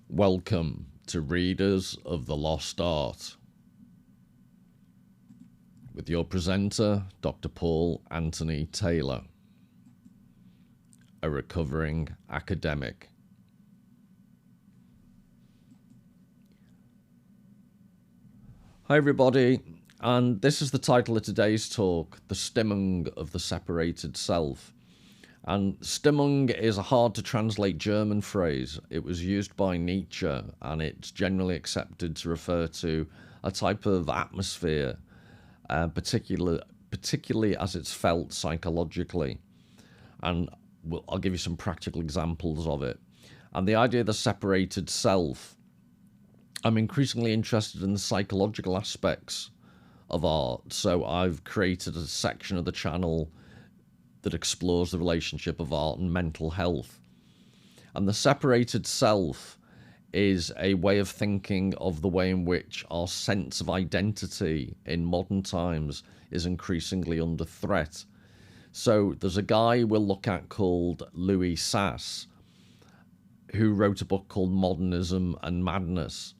Welcome to Readers of the Lost Art, with your presenter, Dr. Paul Anthony Taylor, a recovering academic. Hi everybody, and this is the title of today's talk, The Stimmung of the Separated Self. And Stimmung is a hard to translate German phrase. It was used by Nietzsche, and it's generally accepted to refer to a type of atmosphere, particularly as it's felt psychologically. And I'll give you some practical examples of it. And the idea of the separated self, I'm increasingly interested in the psychological aspects of art. So I've created a section of the channel that explores the relationship of art and mental health. And the separated self is a way of thinking of the way in which our sense of identity in modern times is increasingly under threat. So there's a guy we'll look at called Louis Sas, who wrote a book called Modernism and Madness.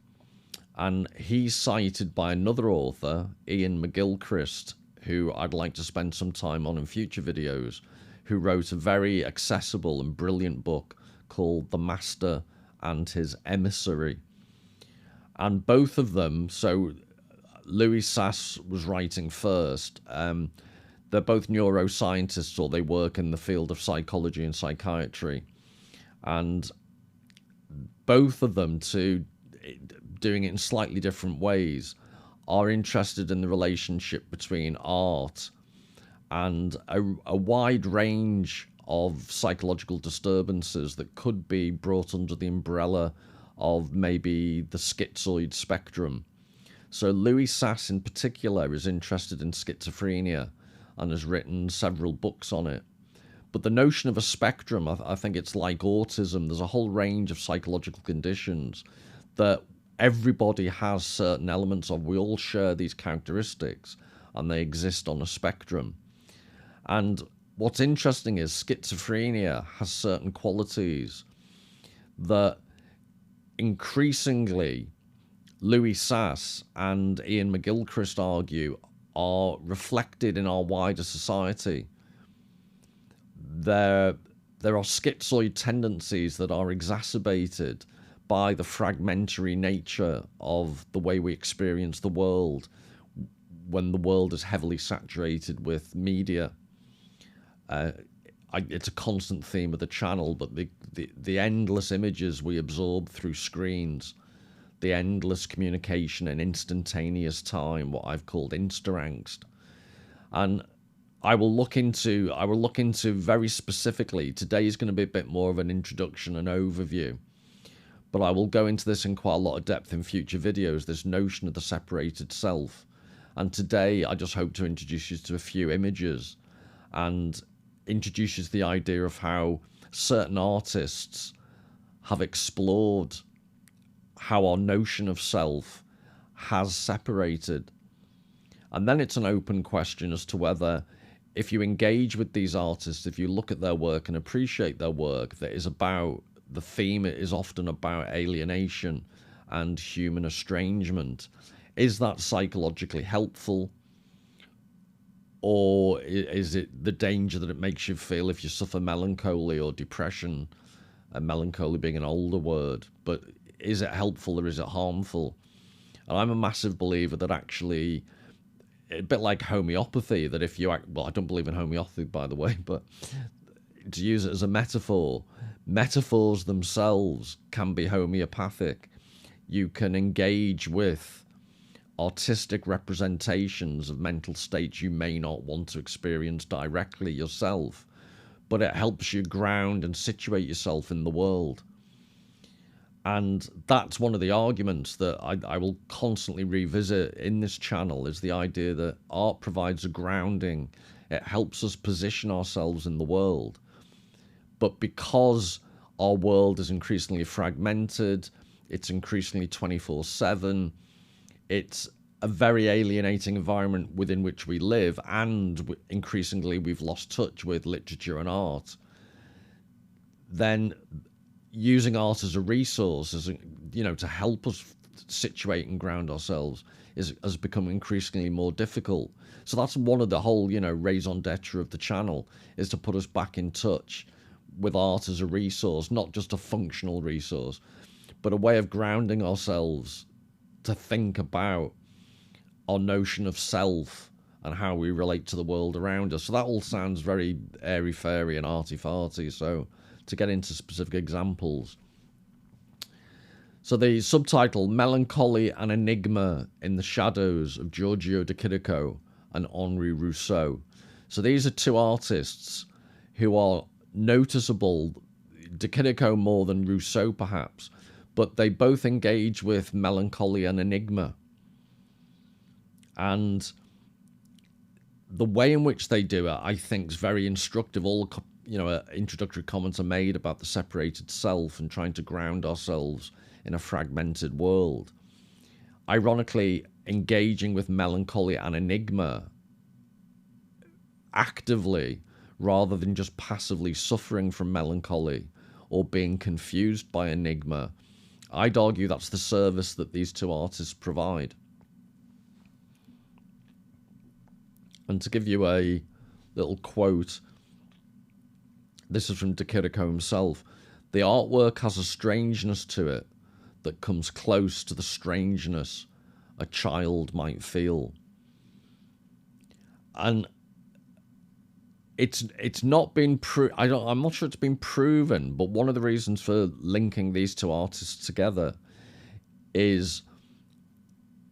And he's cited by another author, Ian McGilchrist, who I'd like to spend some time on in future videos, who wrote a very accessible and brilliant book called The Master and His Emissary. And both of them, so Louis Sas was writing first, they're both neuroscientists, or they work in the field of psychology and psychiatry. And both of them, doing it in slightly different ways, are interested in the relationship between art and a wide range of psychological disturbances that could be brought under the umbrella of maybe the schizoid spectrum. So Louis Sas in particular is interested in schizophrenia and has written several books on it. But the notion of a spectrum, I think it's like autism. There's a whole range of psychological conditions that everybody has certain elements of. We all share these characteristics, and they exist on a spectrum. And what's interesting is schizophrenia has certain qualities that increasingly Louis Sas and Ian McGilchrist argue are reflected in our wider society. There are schizoid tendencies that are exacerbated by the fragmentary nature of the way we experience the world when the world is heavily saturated with media. It's a constant theme of the channel, but the endless images we absorb through screens, the endless communication in instantaneous time, what I've called instangst. And I will look into very specifically, today is going to be a bit more of an introduction and overview, but I will go into this in quite a lot of depth in future videos, this notion of the separated self. And today I just hope to introduce you to a few images and introduce you to the idea of how certain artists have explored how our notion of self has separated. And then it's an open question as to whether, if you engage with these artists, if you look at their work and appreciate their work, that is about, the theme is often about alienation and human estrangement. Is that psychologically helpful? Or is it the danger that it makes you feel if you suffer melancholy or depression, and melancholy being an older word, but is it helpful or is it harmful? And I'm a massive believer that actually, a bit like homeopathy, that if you act, well, I don't believe in homeopathy, by the way, but to use it as a metaphor, metaphors themselves can be homeopathic. You can engage with artistic representations of mental states you may not want to experience directly yourself, but it helps you ground and situate yourself in the world. And that's one of the arguments that I will constantly revisit in this channel, is the idea that art provides a grounding. It helps us position ourselves in the world. But because our world is increasingly fragmented, it's increasingly 24/7, it's a very alienating environment within which we live, and increasingly we've lost touch with literature and art, then using art as a resource, to help us situate and ground ourselves, has become increasingly more difficult. So that's one of the whole, raison d'etre of the channel, is to put us back in touch with art as a resource, not just a functional resource, but a way of grounding ourselves to think about our notion of self and how we relate to the world around us. So that all sounds very airy-fairy and arty-farty. So to get into specific examples. So the subtitle, Melancholy and Enigma in the Shadows of Giorgio de Chirico and Henri Rousseau. So these are two artists who are noticeable, de Chirico more than Rousseau perhaps, but they both engage with melancholy and enigma. And the way in which they do it, I think, is very instructive. All, introductory comments are made about the separated self and trying to ground ourselves in a fragmented world. Ironically, engaging with melancholy and enigma actively, rather than just passively suffering from melancholy or being confused by enigma, I'd argue that's the service that these two artists provide. And to give you a little quote, this is from de Chirico himself: "The artwork has a strangeness to it that comes close to the strangeness a child might feel." And it's not been I'm not sure it's been proven, but one of the reasons for linking these two artists together is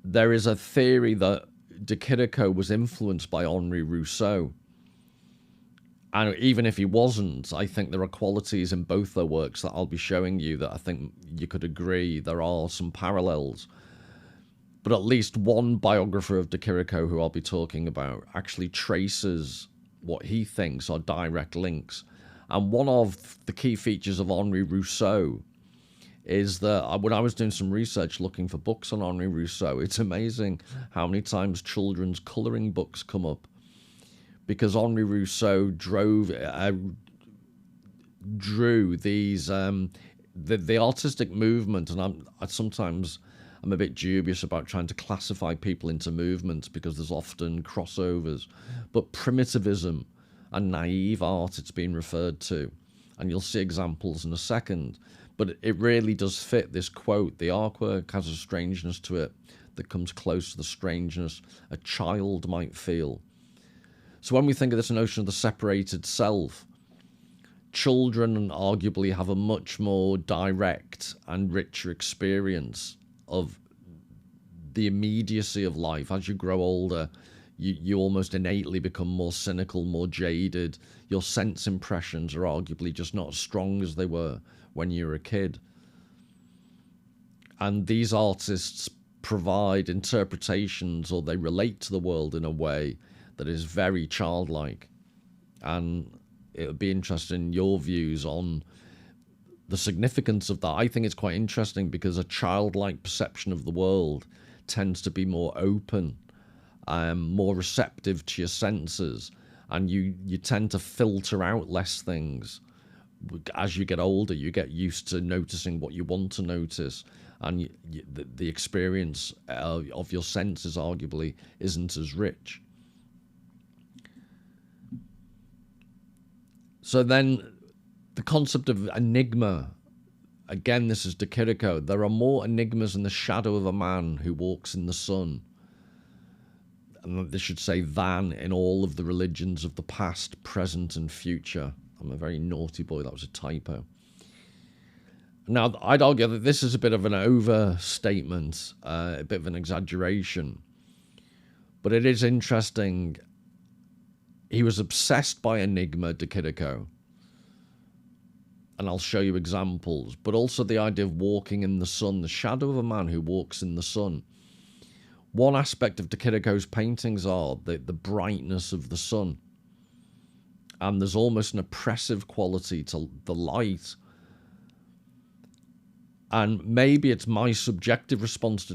there is a theory that de Chirico was influenced by Henri Rousseau. And even if he wasn't, I think there are qualities in both their works that I'll be showing you that I think you could agree there are some parallels. But at least one biographer of de Chirico, who I'll be talking about, actually traces what he thinks are direct links. And one of the key features of Henri Rousseau is that when I was doing some research looking for books on Henri Rousseau, it's amazing how many times children's colouring books come up, because Henri Rousseau drew these the artistic movement, and I'm a bit dubious about trying to classify people into movements because there's often crossovers, but primitivism and naive art, it's been referred to, and you'll see examples in a second. But it really does fit this quote: "The artwork has a strangeness to it that comes close to the strangeness a child might feel." So when we think of this notion of the separated self, children arguably have a much more direct and richer experience of the immediacy of life. As you grow older, you almost innately become more cynical, more jaded. Your sense impressions are arguably just not as strong as they were when you were a kid. And these artists provide interpretations, or they relate to the world in a way that is very childlike. And it would be interesting in your views on the significance of that. I think it's quite interesting because a childlike perception of the world tends to be more open, more receptive to your senses, and you tend to filter out less things. As you get older, you get used to noticing what you want to notice, and the experience of your senses arguably isn't as rich. So then the concept of enigma, again, this is de Chirico. There are more enigmas in the shadow of a man who walks in the sun, and this should say than in all of the religions of the past, present, and future. I'm a very naughty boy, that was a typo. Now, I'd argue that this is a bit of an overstatement, a bit of an exaggeration, but it is interesting. He was obsessed by enigma, de Chirico, and I'll show you examples, but also the idea of walking in the sun, the shadow of a man who walks in the sun. One aspect of de Chirico's paintings are the brightness of the sun, and there's almost an oppressive quality to the light. And maybe it's my subjective response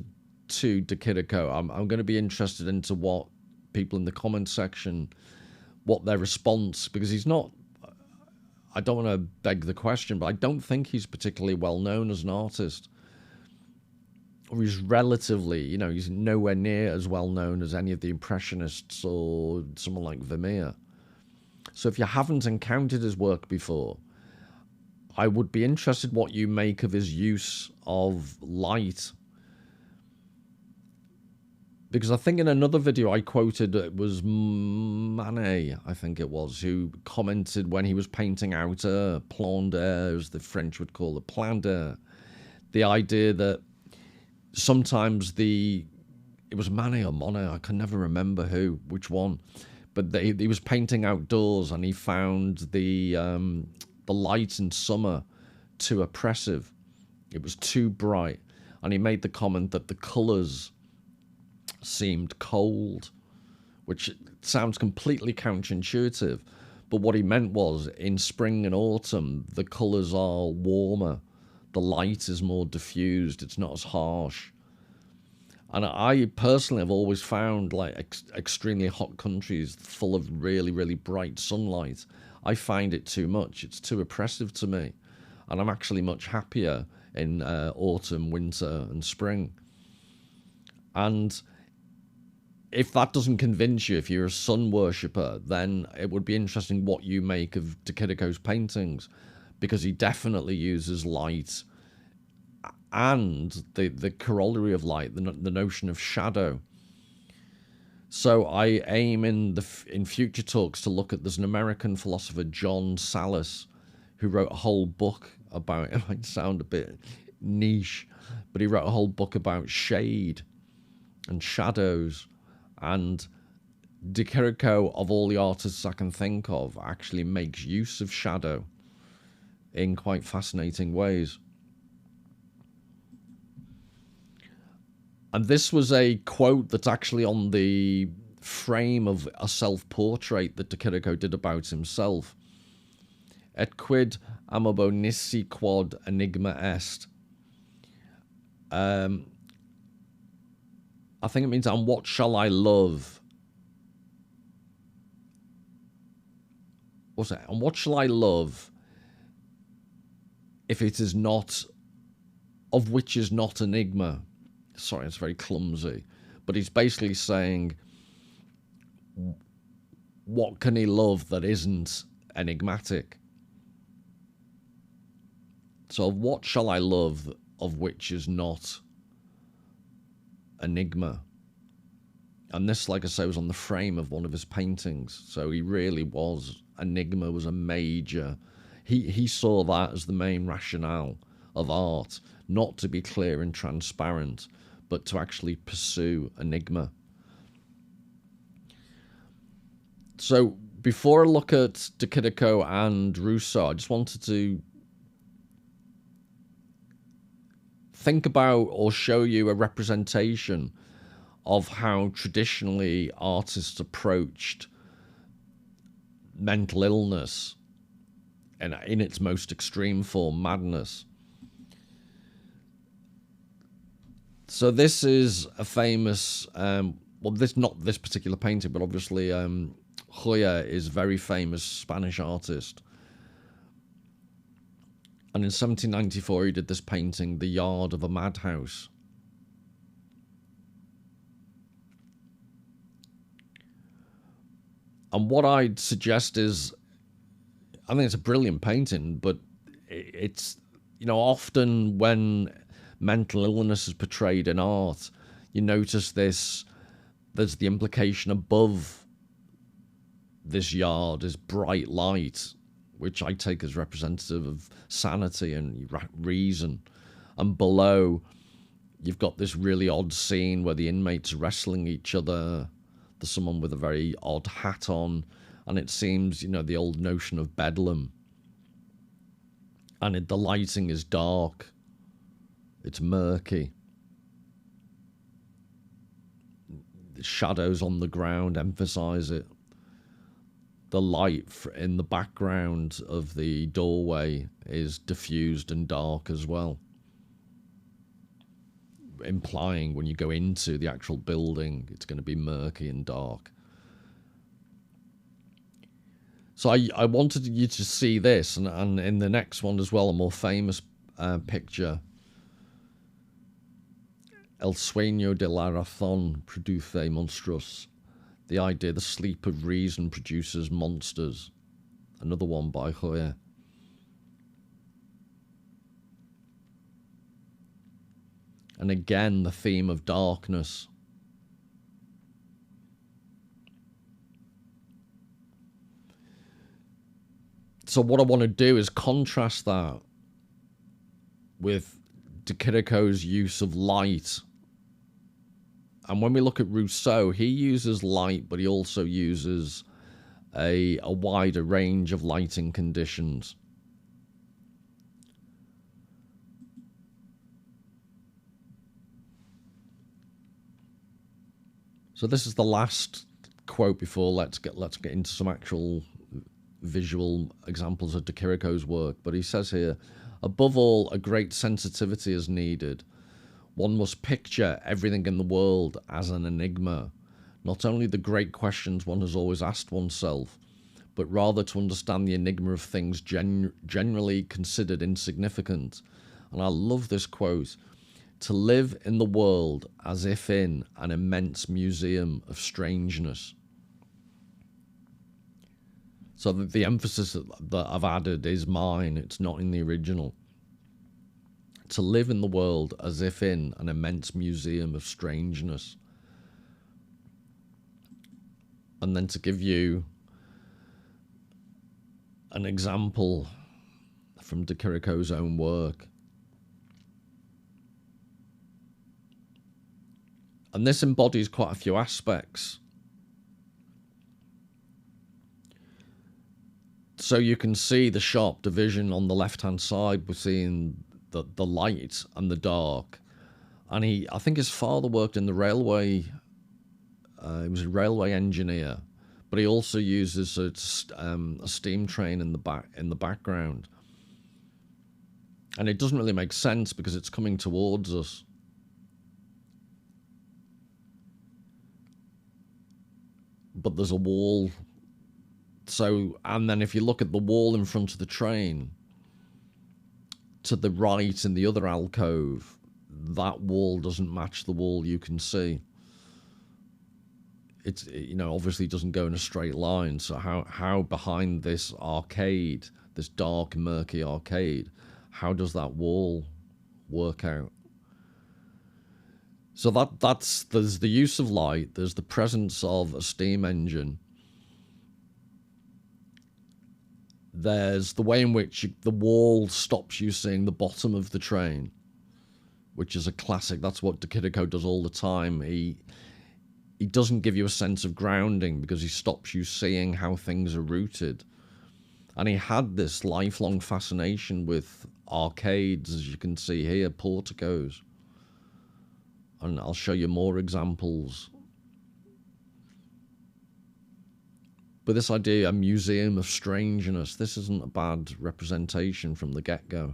to de Chirico. I'm going to be interested into what people in the comment section, what their response, because he's not, I don't want to beg the question, but I don't think he's particularly well known as an artist. Or he's relatively, he's nowhere near as well known as any of the Impressionists or someone like Vermeer. So if you haven't encountered his work before, I would be interested what you make of his use of light. Because I think in another video I quoted, it was Manet, I think it was, who commented when he was painting out plan d'air, as the French would call it, plan d'air, the idea that sometimes it was Manet or Monet, I can never remember which one, but he was painting outdoors and he found the light in summer too oppressive. It was too bright. And he made the comment that the colours seemed cold, which sounds completely counterintuitive. But what he meant was, in spring and autumn, the colours are warmer. The light is more diffused. It's not as harsh. And I personally have always found extremely hot countries full of really, really bright sunlight. I find it too much. It's too oppressive to me. And I'm actually much happier in autumn, winter, and spring. And if that doesn't convince you, if you're a sun worshipper, then it would be interesting what you make of De Chirico's paintings, because he definitely uses light and the corollary of light, the notion of shadow. So I aim in future talks to look at, there's an American philosopher, John Sallis, who wrote a whole book about, it might sound a bit niche, but he wrote a whole book about shade and shadows. And De Chirico, of all the artists I can think of, actually makes use of shadow in quite fascinating ways. And this was a quote that's actually on the frame of a self-portrait that De Chirico did about himself. Et quid amabo nisi quod enigma est. I think it means, and what shall I love? What's that? And what shall I love if it is not, of which is not enigma? Sorry, it's very clumsy. But he's basically saying, what can he love that isn't enigmatic? So what shall I love of which is not enigma? And this, like I say, was on the frame of one of his paintings. So he really was, enigma was a major, he saw that as the main rationale of art, not to be clear and transparent, but to actually pursue enigma. So before I look at De Chirico and Rousseau, I just wanted to think about or show you a representation of how traditionally artists approached mental illness and in its most extreme form, madness. So this is a famous, not this particular painting, but obviously Goya is a very famous Spanish artist. And in 1794, he did this painting, The Yard of a Madhouse. And what I'd suggest is, I think it's a brilliant painting, but it's, often when mental illness is portrayed in art, you notice there's the implication above this yard is bright light, which I take as representative of sanity and reason. And below, you've got this really odd scene where the inmates are wrestling each other. There's someone with a very odd hat on, and it seems, the old notion of bedlam. And the lighting is dark. It's murky. The shadows on the ground emphasize it. The light in the background of the doorway is diffused and dark as well, implying when you go into the actual building, it's going to be murky and dark. So I wanted you to see this, and in the next one as well, a more famous picture. El sueño de la razón produce monstruos. The idea, the sleep of reason produces monsters. Another one by Hoyer. And again, the theme of darkness. So what I want to do is contrast that with de Chirico's use of light. And when we look at Rousseau, he uses light, but he also uses a wider range of lighting conditions. So this is the last quote before let's get into some actual visual examples of de Chirico's work. But he says here, above all, a great sensitivity is needed. One must picture everything in the world as an enigma, not only the great questions one has always asked oneself, but rather to understand the enigma of things generally considered insignificant. And I love this quote, to live in the world as if in an immense museum of strangeness. So the emphasis that I've added is mine, it's not in the original. To live in the world as if in an immense museum of strangeness. And then to give you an example from de Chirico's own work. And this embodies quite a few aspects. So you can see the sharp division on the left-hand side between the light and the dark. And I think his father worked in the railway. He was a railway engineer, but he also uses a steam train in the background. And it doesn't really make sense because it's coming towards us. But there's a wall. So, and then if you look at the wall in front of the train, to the right in the other alcove, that wall doesn't match the wall you can see. It's, you know, obviously doesn't go in a straight line. So how behind this arcade, this dark, murky arcade, how does that wall work out? So there's the use of light, there's the presence of a steam engine, there's the way in which the wall stops you seeing the bottom of the train, which is a classic. That's what de Chirico does all the time. He doesn't give you a sense of grounding because he stops you seeing how things are rooted. And he had this lifelong fascination with arcades, as you can see here, porticos. And I'll show you more examples. But this idea, a museum of strangeness, this isn't a bad representation from the get-go.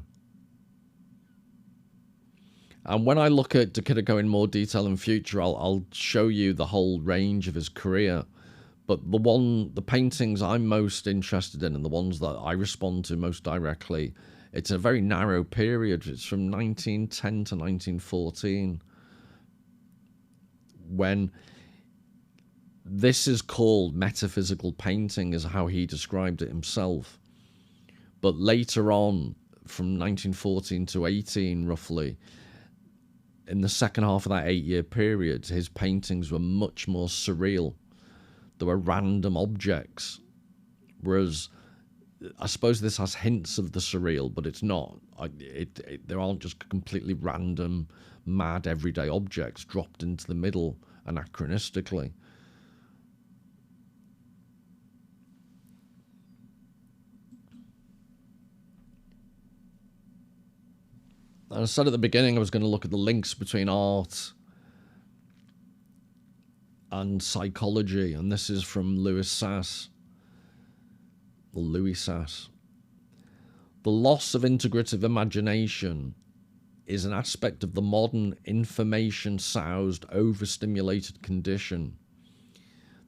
And when I look at de Chirico in more detail in future, I'll show you the whole range of his career. But the paintings I'm most interested in and the ones that I respond to most directly, it's a very narrow period. It's from 1910 to 1914. When this is called metaphysical painting, is how he described it himself. But later on, from 1914 to 18 roughly, in the second half of that 8-year period, his paintings were much more surreal. There were random objects, whereas I suppose this has hints of the surreal, but it's not. There aren't just completely random, mad, everyday objects dropped into the middle anachronistically. And I said at the beginning I was going to look at the links between art and psychology, and this is from Louis Sass. The loss of integrative imagination is an aspect of the modern information-soused, overstimulated condition.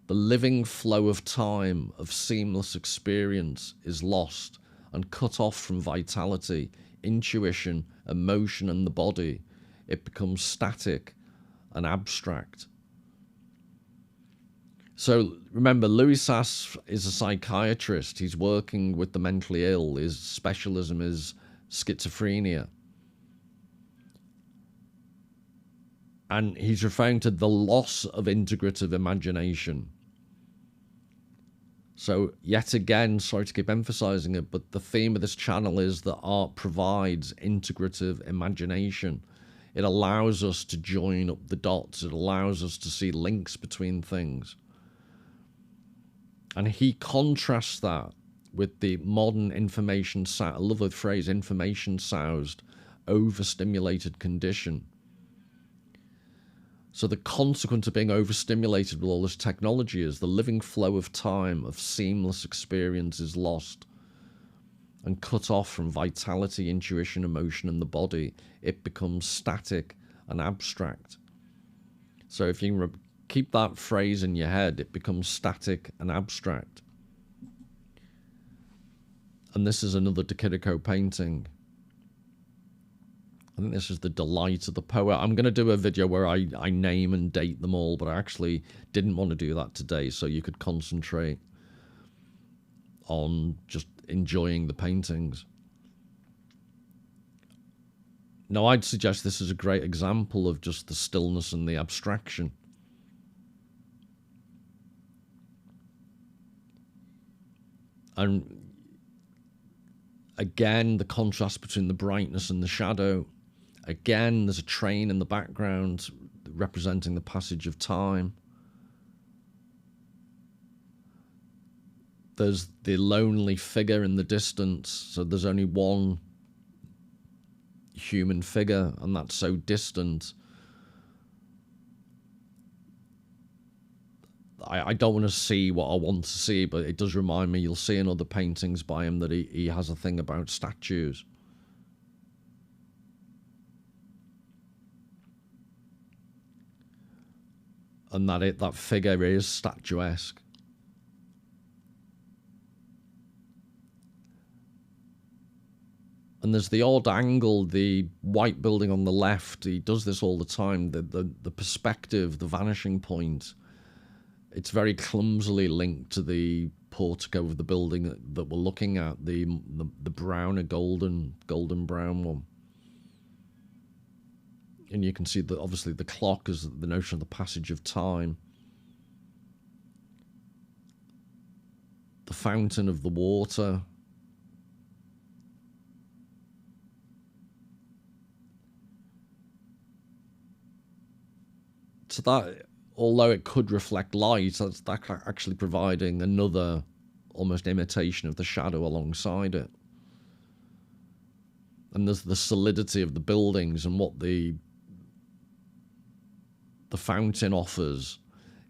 The living flow of time, of seamless experience, is lost and cut off from vitality, intuition, emotion, and the body. It becomes static and abstract. So remember, Louis Sass is a psychiatrist. He's working with the mentally ill. His specialism is schizophrenia. And he's referring to the loss of integrative imagination. So yet again, sorry to keep emphasizing it, but the theme of this channel is that art provides integrative imagination. It allows us to join up the dots. It allows us to see links between things. And he contrasts that with the modern information, I love the phrase, information-soused, overstimulated condition. So the consequence of being overstimulated with all this technology is the living flow of time, of seamless experience is lost and cut off from vitality, intuition, emotion, and the body. It becomes static and abstract. So if you keep that phrase in your head, it becomes static and abstract. And this is another Chirico painting. I think this is The Delight of the Poet. I'm going to do a video where I name and date them all, but I actually didn't want to do that today, so you could concentrate on just enjoying the paintings. Now, I'd suggest this is a great example of just the stillness and the abstraction. And again, the contrast between the brightness and the shadow. Again, there's a train in the background representing the passage of time. There's the lonely figure in the distance, so there's only one human figure, and that's so distant. I don't want to see what I want to see, but it does remind me, you'll see in other paintings by him that he has a thing about statues. And that figure is statuesque. And there's the odd angle, the white building on the left, he does this all the time, the perspective, the vanishing point. It's very clumsily linked to the portico of the building that we're looking at, the brown, golden brown one. And you can see that obviously the clock is the notion of the passage of time. The fountain of the water. So that, although it could reflect light, that's actually providing another almost imitation of the shadow alongside it. And there's the solidity of the buildings, and what the fountain offers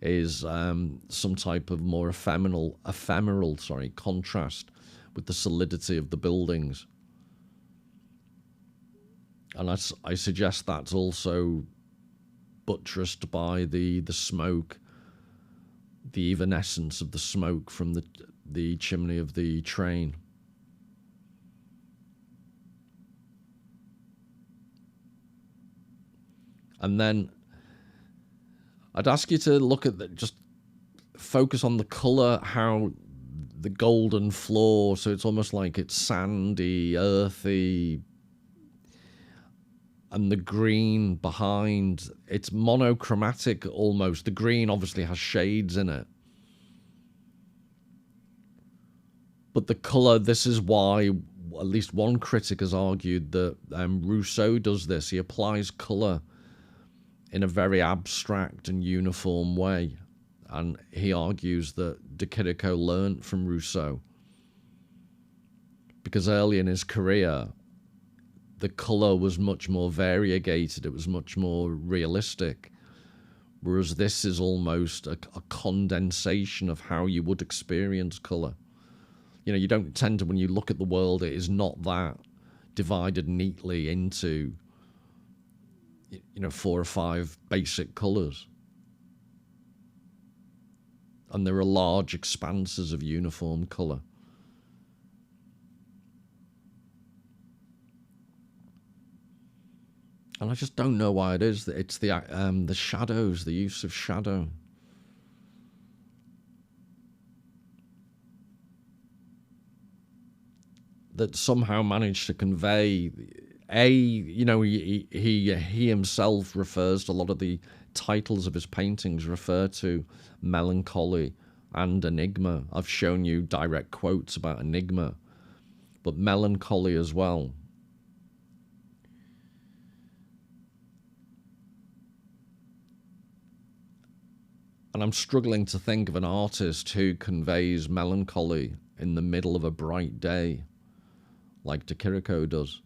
is some type of more ephemeral contrast with the solidity of the buildings. And I suggest that's also buttressed by the smoke, the evanescence of the smoke from the chimney of the train. And then I'd ask you to look at just focus on the colour, how the golden floor, so it's almost like it's sandy, earthy, and the green behind, it's monochromatic almost. The green obviously has shades in it. But the colour, this is why at least one critic has argued that Rousseau does this. He applies colour in a very abstract and uniform way. And he argues that Chirico learnt from Rousseau. Because early in his career, the colour was much more variegated, it was much more realistic. Whereas this is almost a condensation of how you would experience colour. You know, you don't tend to, when you look at the world, it is not that divided neatly into, 4 or 5 basic colours. and there are large expanses of uniform colour. And I just don't know why it is that it's the shadows, the use of shadow. That somehow managed to convey he himself refers to a lot of the titles of his paintings refer to melancholy and enigma. I've shown you direct quotes about enigma, but melancholy as well. And I'm struggling to think of an artist who conveys melancholy in the middle of a bright day like Chirico does.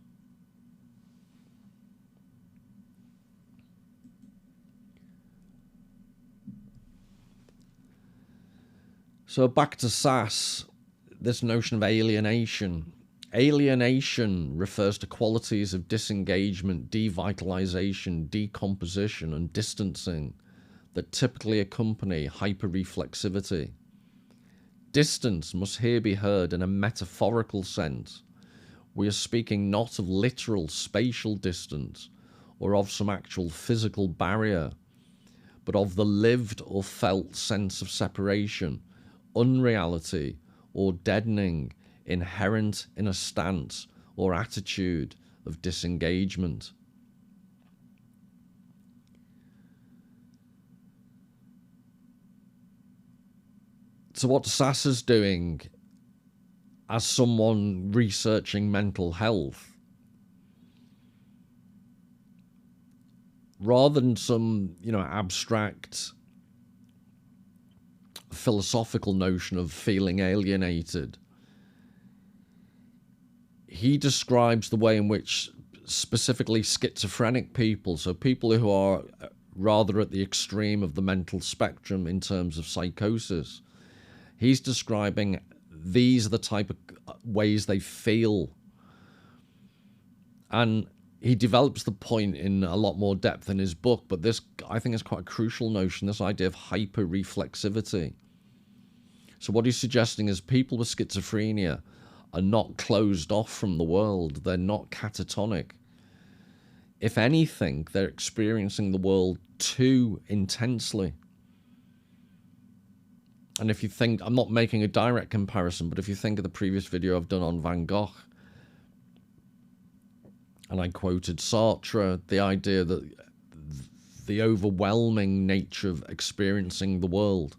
So back to Sass, this notion of alienation. Alienation refers to qualities of disengagement, devitalization, decomposition, and distancing that typically accompany hyperreflexivity. Distance must here be heard in a metaphorical sense. We are speaking not of literal spatial distance or of some actual physical barrier, but of the lived or felt sense of separation, unreality, or deadening inherent in a stance or attitude of disengagement. So what Sass is doing as someone researching mental health, rather than some, abstract philosophical notion of feeling alienated, he describes the way in which specifically schizophrenic people, so people who are rather at the extreme of the mental spectrum in terms of psychosis, he's describing these are the type of ways they feel. And he develops the point in a lot more depth in his book, but this, I think, is quite a crucial notion, this idea of hyper-reflexivity. So what he's suggesting is people with schizophrenia are not closed off from the world. They're not catatonic. If anything, they're experiencing the world too intensely. And if you think, I'm not making a direct comparison, but if you think of the previous video I've done on Van Gogh, and I quoted Sartre, the idea that the overwhelming nature of experiencing the world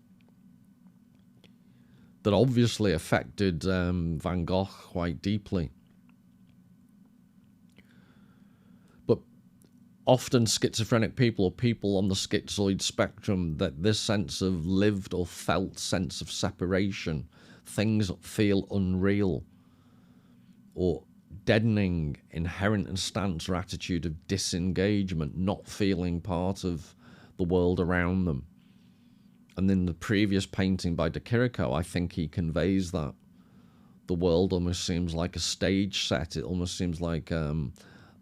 that obviously affected Van Gogh quite deeply. But often schizophrenic people or people on the schizoid spectrum, that this sense of lived or felt sense of separation, things feel unreal or deadening, inherent in stance or attitude of disengagement, not feeling part of the world around them. And in the previous painting by Chirico, I think he conveys that. The world almost seems like a stage set. It almost seems like a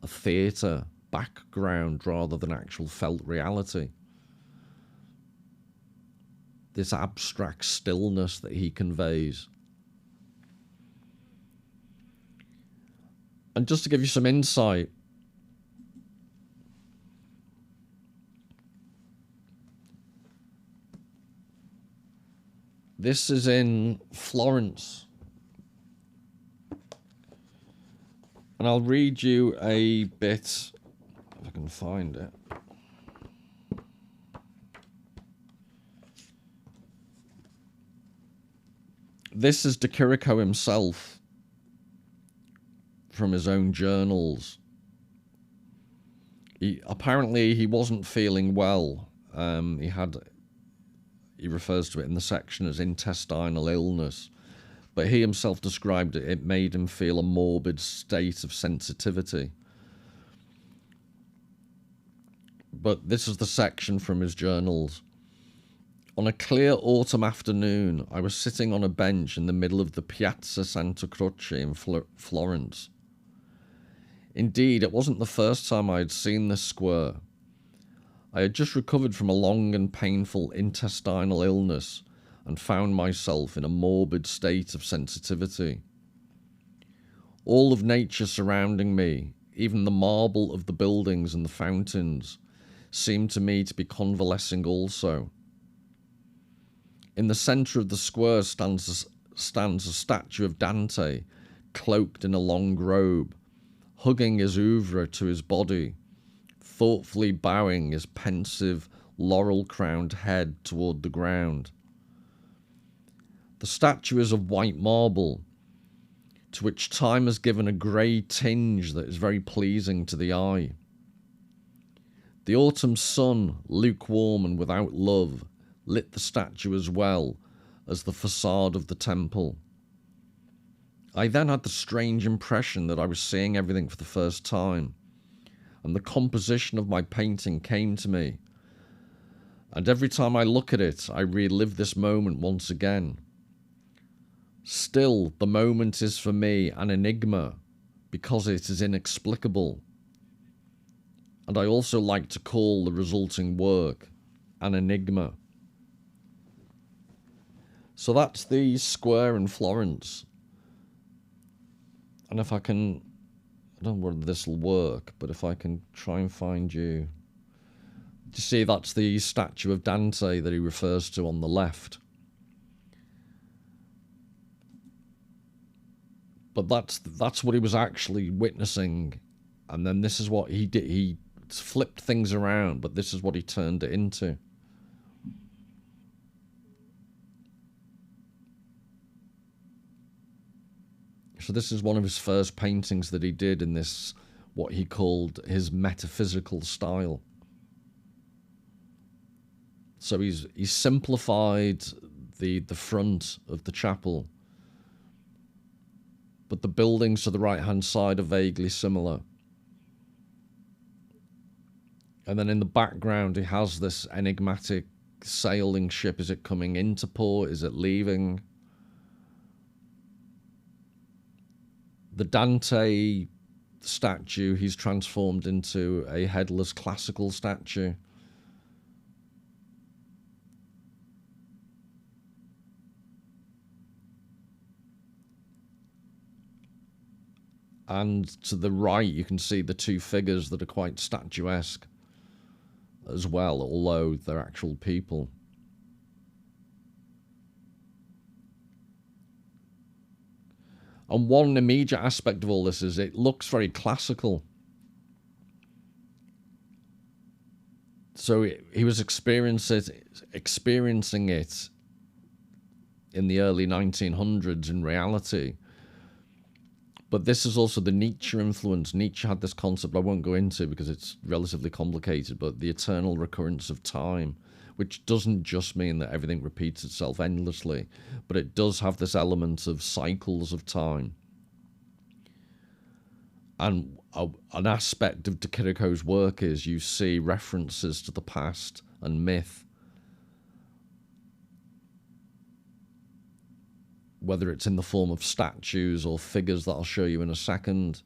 theatre background rather than actual felt reality. This abstract stillness that he conveys. And just to give you some insight, this is in Florence. And I'll read you a bit, if I can find it. This is Chirico himself from his own journals. Apparently he wasn't feeling well. He refers to it in the section as intestinal illness, but he himself described it. It made him feel a morbid state of sensitivity. But this is the section from his journals. On a clear autumn afternoon, I was sitting on a bench in the middle of the Piazza Santa Croce in Florence. Indeed, it wasn't the first time I had seen this square. I had just recovered from a long and painful intestinal illness, and found myself in a morbid state of sensitivity. All of nature surrounding me, even the marble of the buildings and the fountains, seemed to me to be convalescing also. In the centre of the square stands a statue of Dante, cloaked in a long robe, hugging his oeuvre to his body, thoughtfully bowing his pensive, laurel-crowned head toward the ground. The statue is of white marble, to which time has given a grey tinge that is very pleasing to the eye. The autumn sun, lukewarm and without love, lit the statue as well as the facade of the temple. I then had the strange impression that I was seeing everything for the first time, and the composition of my painting came to me. And every time I look at it, I relive this moment once again. Still, the moment is for me an enigma, because it is inexplicable. And I also like to call the resulting work an enigma. So that's the square in Florence. And if I can, I don't know whether this will work, but if I can try and find you. Do you see that's the statue of Dante that he refers to on the left? But that's what he was actually witnessing. And then this is what he did. He flipped things around, but this is what he turned it into. So this is one of his first paintings that he did in this, what he called his metaphysical style. So he's simplified the front of the chapel, but the buildings to the right-hand side are vaguely similar. And then in the background, he has this enigmatic sailing ship. Is it coming into port? Is it leaving? The Dante statue, he's transformed into a headless classical statue. And to the right, you can see the two figures that are quite statuesque as well, although they're actual people. And one immediate aspect of all this is it looks very classical. So he was experiencing it in the early 1900s in reality. But this is also the Nietzsche influence. Nietzsche had this concept I won't go into because it's relatively complicated, but the eternal recurrence of time, which doesn't just mean that everything repeats itself endlessly, but it does have this element of cycles of time. And an aspect of Chirico's work is you see references to the past and myth, whether it's in the form of statues or figures that I'll show you in a second.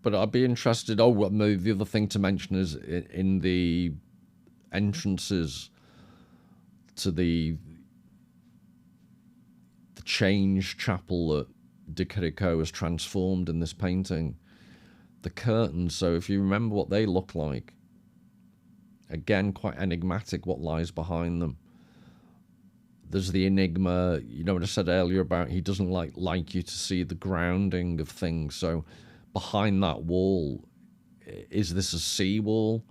But I'd be interested, the other thing to mention is in the entrances to the change chapel that Chirico has transformed in this painting, the curtains, so if you remember what they look like, again, quite enigmatic what lies behind them. There's the enigma, you know what I said earlier about he doesn't like you to see the grounding of things. So behind that wall, is this a sea wall?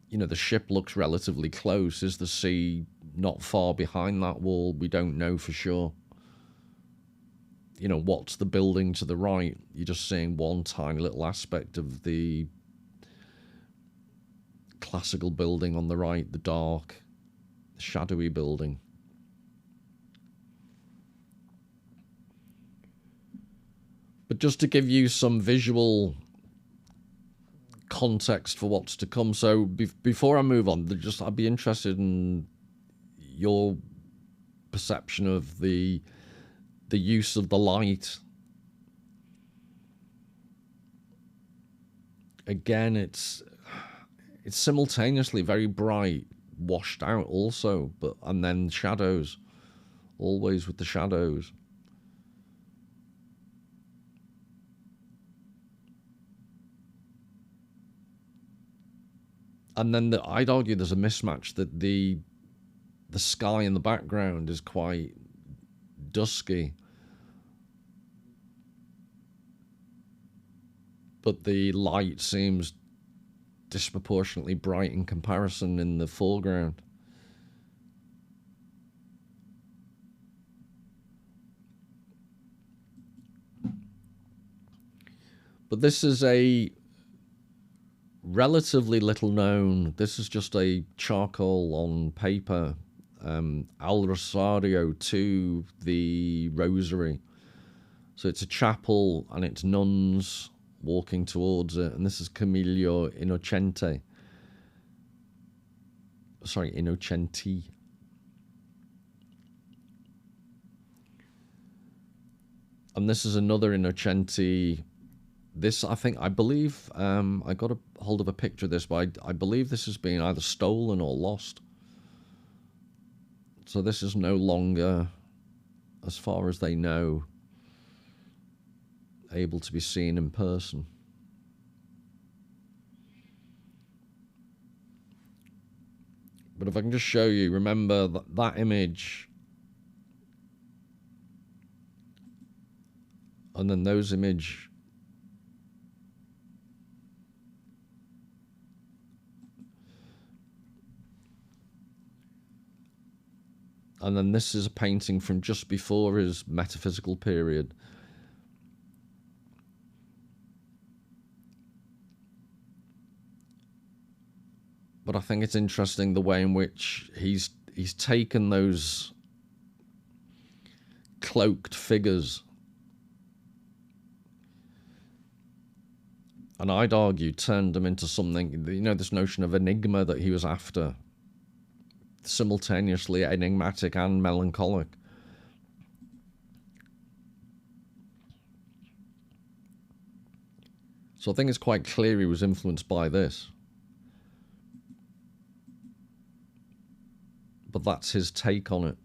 You know, the ship looks relatively close. Is the sea not far behind that wall? We don't know for sure. You know, what's the building to the right? You're just seeing one tiny little aspect of the classical building on the right, the dark, shadowy building. But just to give you some visual context for what's to come, so before I move on, I'd be interested in your perception of the use of the light. again, it's simultaneously very bright, washed out also, and then shadows, always with the shadows. And then I'd argue there's a mismatch that the sky in the background is quite dusky, but the light seems disproportionately bright in comparison in the foreground. But this is a relatively little known, this is just a charcoal on paper, Al Rosario to the Rosary. So it's a chapel and it's nuns walking towards it, and this is Camillo Innocenti. Sorry, Innocenti. And this is another Innocenti. This, I believe, I got a hold of a picture of this, but I believe this has been either stolen or lost. So this is no longer, as far as they know, able to be seen in person. But if I can just show you, remember that image, and then those image, and then this is a painting from just before his metaphysical period. But I think it's interesting the way in which he's taken those cloaked figures, and I'd argue turned them into something, this notion of enigma that he was after, simultaneously enigmatic and melancholic. So I think it's quite clear he was influenced by this. But that's his take on it.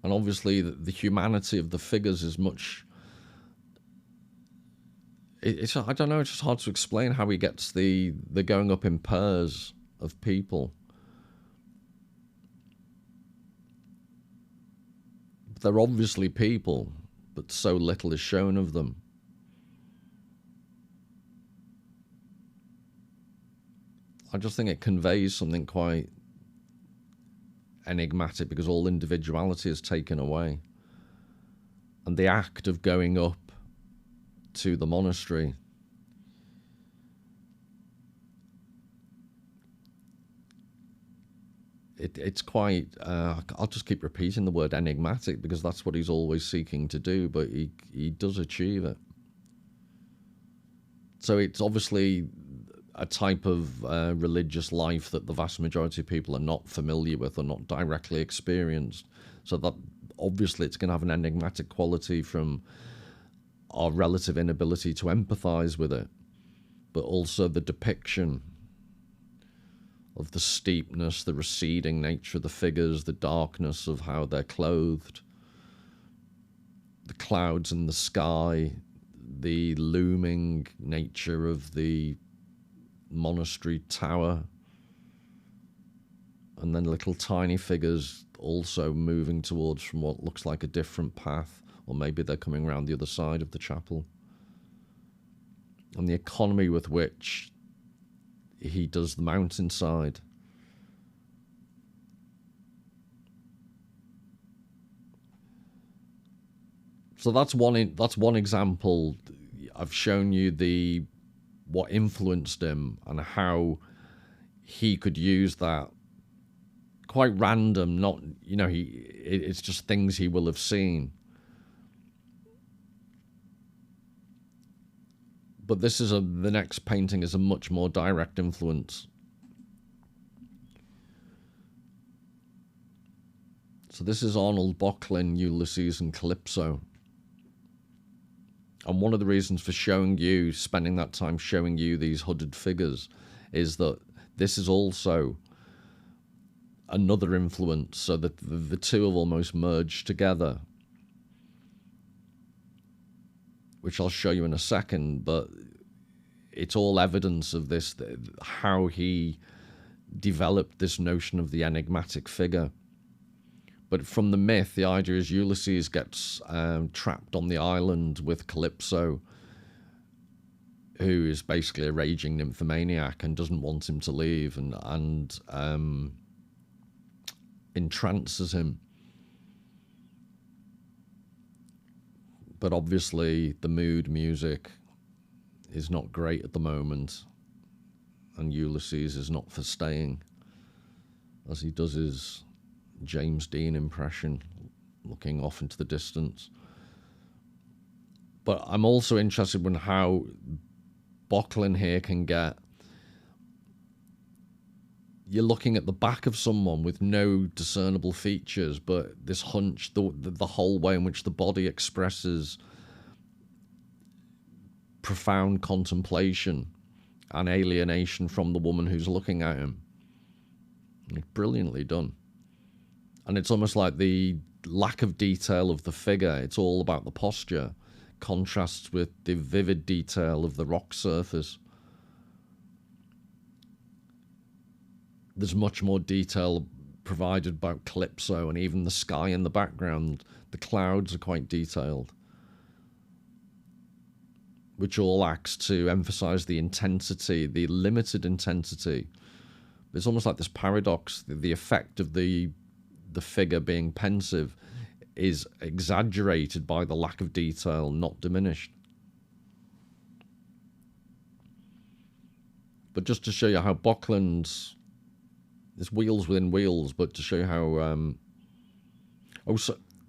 And obviously the humanity of the figures is much... It's I don't know, it's just hard to explain how he gets the going up in pairs of people. They're obviously people, but so little is shown of them. I just think it conveys something quite enigmatic because all individuality is taken away. And the act of going up to the monastery, it's quite, I'll just keep repeating the word enigmatic because that's what he's always seeking to do, but he does achieve it. So it's obviously a type of religious life that the vast majority of people are not familiar with or not directly experienced. So that obviously it's going to have an enigmatic quality from our relative inability to empathize with it, but also the depiction of the steepness, the receding nature of the figures, the darkness of how they're clothed, the clouds in the sky, the looming nature of the monastery tower, and then little tiny figures also moving towards from what looks like a different path, or maybe they're coming around the other side of the chapel. And the economy with which he does the mountainside. So that's one example. I've shown you what influenced him and how he could use that. Quite random, not, it's just things he will have seen. But this is the next painting is a much more direct influence. So this is Arnold Böcklin, Ulysses and Calypso. And one of the reasons for spending that time showing you these hooded figures, is that this is also another influence, so that the two have almost merged together, which I'll show you in a second, but it's all evidence of this, how he developed this notion of the enigmatic figure. But from the myth, the idea is Ulysses gets trapped on the island with Calypso, who is basically a raging nymphomaniac and doesn't want him to leave, and entrances him. But obviously the mood music is not great at the moment, and Ulysses is not for staying, as he does his James Dean impression, looking off into the distance. But I'm also interested in how Böcklin here can get... You're looking at the back of someone with no discernible features, but this hunch, the whole way in which the body expresses profound contemplation and alienation from the woman who's looking at him. It's brilliantly done. And it's almost like the lack of detail of the figure. It's all about the posture. Contrasts with the vivid detail of the rock surface. There's much more detail provided about Calypso, and even the sky in the background. The clouds are quite detailed, which all acts to emphasize the intensity, the limited intensity. It's almost like this paradox. The effect of the figure being pensive is exaggerated by the lack of detail, not diminished. But just to show you how Böcklin's... It's wheels within wheels, but to show you how...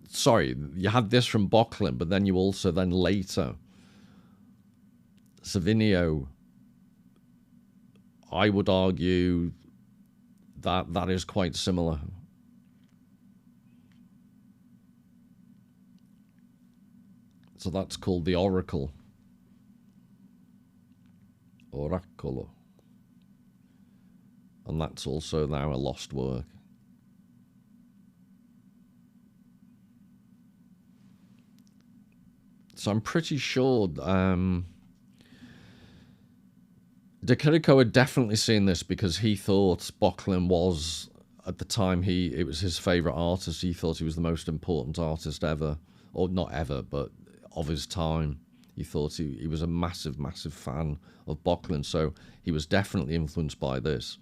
sorry, you had this from Böcklin, but then you also then later... Savinio, I would argue that is quite similar. So that's called the Oracle. Oracolo. And that's also now a lost work. So I'm pretty sure De Chirico had definitely seen this, because he thought Böcklin was, at the time, it was his favourite artist. He thought he was the most important artist ever. Or not ever, but of his time. He thought he was a massive, massive fan of Böcklin. So he was definitely influenced by this.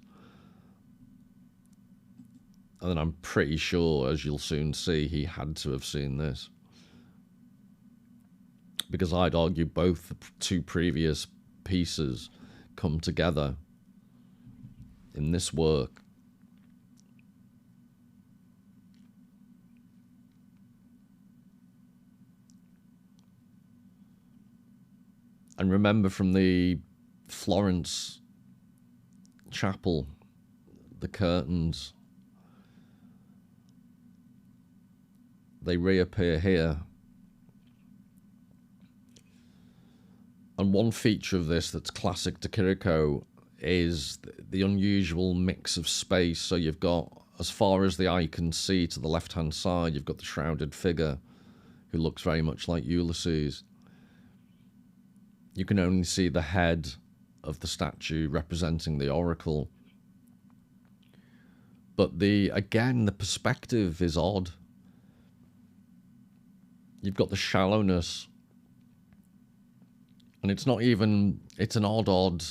And then I'm pretty sure, as you'll soon see, he had to have seen this. Because I'd argue both the two previous pieces come together in this work. And remember, from the Florence chapel, the curtains, they reappear here. And one feature of this that's classic De Chirico is the unusual mix of space. So you've got, as far as the eye can see to the left-hand side, you've got the shrouded figure who looks very much like Ulysses. You can only see the head of the statue representing the oracle. But again, the perspective is odd. You've got the shallowness. And it's not even... It's an odd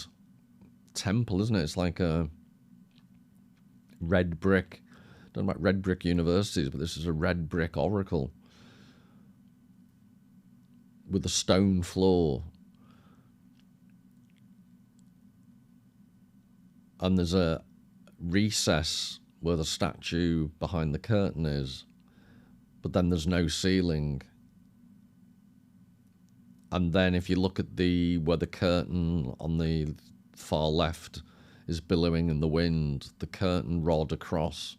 temple, isn't it? It's like a red brick. I don't know about red brick universities, but this is a red brick oracle with a stone floor. And there's a recess where the statue behind the curtain is, but then there's no ceiling. And then if you look at where the curtain on the far left is billowing in the wind, the curtain rod across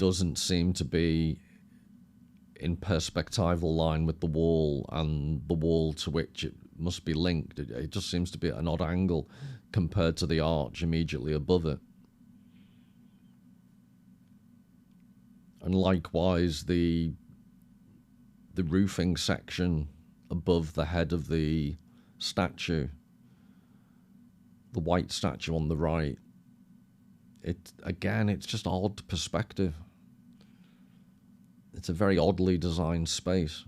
doesn't seem to be in perspectival line with the wall and the wall to which it must be linked. It just seems to be at an odd angle compared to the arch immediately above it. And likewise, the roofing section above the head of the statue, the white statue on the right, it's just odd perspective. It's a very oddly designed space.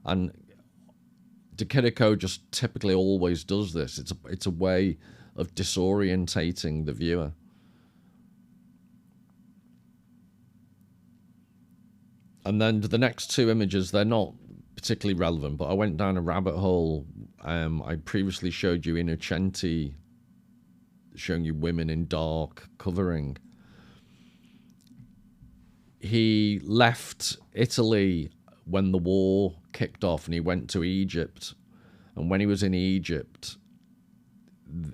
And De Chirico just typically always does this. It's a way of disorientating the viewer. And then the next two images, they're not particularly relevant, but I went down a rabbit hole. I previously showed you Innocenti, showing you women in dark covering. He left Italy when the war kicked off and he went to Egypt. And when he was in Egypt,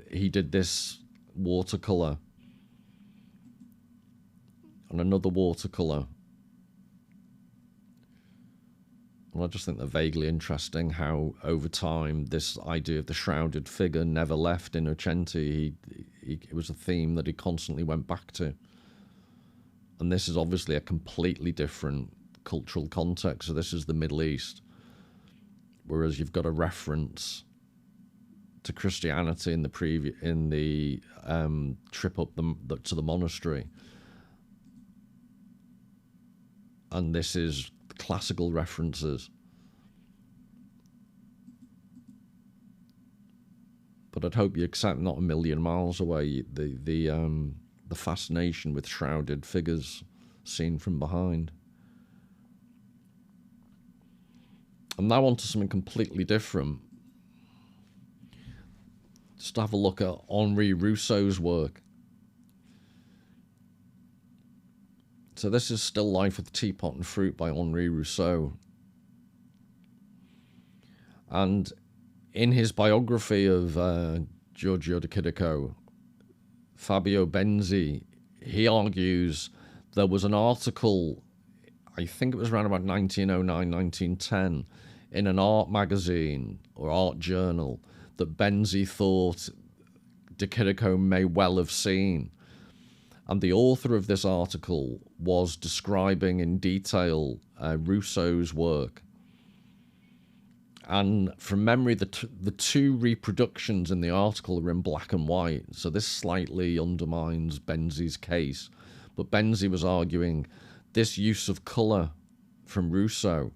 he did this watercolor and another watercolor. And I just think they're vaguely interesting how over time this idea of the shrouded figure never left Innocenti. It was a theme that he constantly went back to. And this is obviously a completely different cultural context. So this is the Middle East, whereas you've got a reference to Christianity in the trip up to the monastery, and this is classical references. But I'd hope you accept, not a million miles away, the fascination with shrouded figures seen from behind. And now on to something completely different. Just have a look at Henri Rousseau's work. So this is Still Life with Teapot and Fruit by Henri Rousseau. And in his biography of Giorgio de Chirico, Fabio Benzi, he argues there was an article, I think it was around about 1909, 1910, in an art magazine or art journal that Benzi thought de Chirico may well have seen. And the author of this article was describing in detail Rousseau's work. And from memory, the two reproductions in the article are in black and white. So this slightly undermines Benzi's case. But Benzi was arguing this use of colour from Rousseau.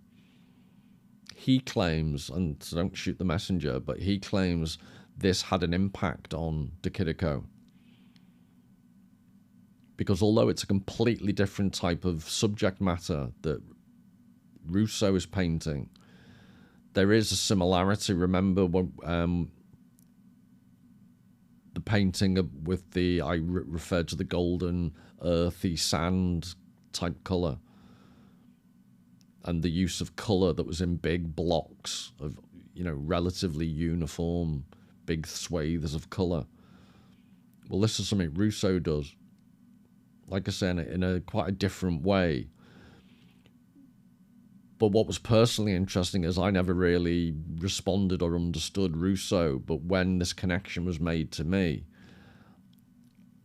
He claims, and so don't shoot the messenger, but he claims this had an impact on de Chirico. Because although it's a completely different type of subject matter that Rousseau is painting, there is a similarity. Remember when the painting with I referred to the golden, earthy sand type colour, and the use of colour that was in big blocks of, relatively uniform, big swathes of colour. Well, this is something Rousseau does. Like I said, in a quite a different way. But what was personally interesting is I never really responded or understood Rousseau, but when this connection was made to me,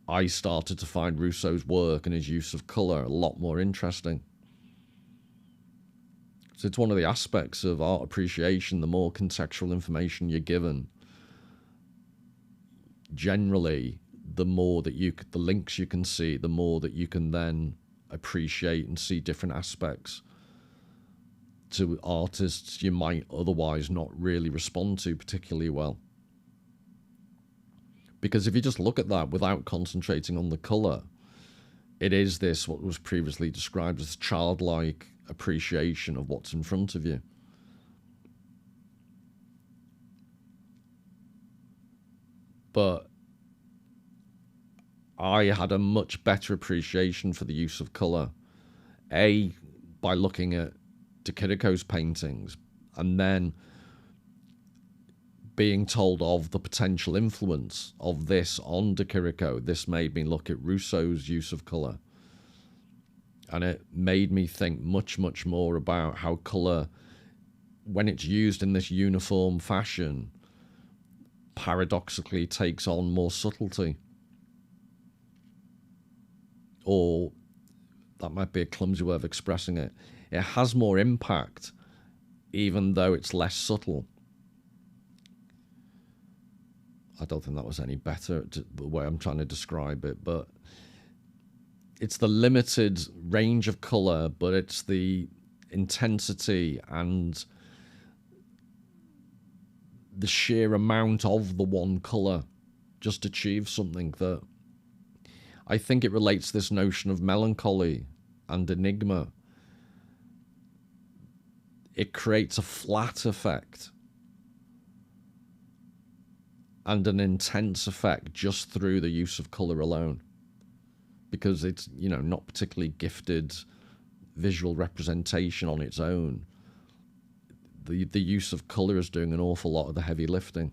I started to find Rousseau's work and his use of colour a lot more interesting. So it's one of the aspects of art appreciation. The more contextual information you're given, generally, the more that the links you can see, the more that you can then appreciate and see different aspects to artists you might otherwise not really respond to particularly well. Because if you just look at that without concentrating on the colour, it is this, what was previously described as childlike appreciation of what's in front of you. But I had a much better appreciation for the use of colour, A, by looking at de Chirico's paintings, and then being told of the potential influence of this on De Chirico, this made me look at Rousseau's use of colour. And it made me think much, much more about how colour, when it's used in this uniform fashion, paradoxically takes on more subtlety. Or, that might be a clumsy way of expressing it, it has more impact, even though it's less subtle. I don't think that was any better, the way I'm trying to describe it, but it's the limited range of colour, but it's the intensity and the sheer amount of the one colour just achieves something that I think it relates to this notion of melancholy and enigma. It creates a flat effect and an intense effect just through the use of colour alone, because it's, you know, not particularly gifted visual representation on its own. The use of colour is doing an awful lot of the heavy lifting.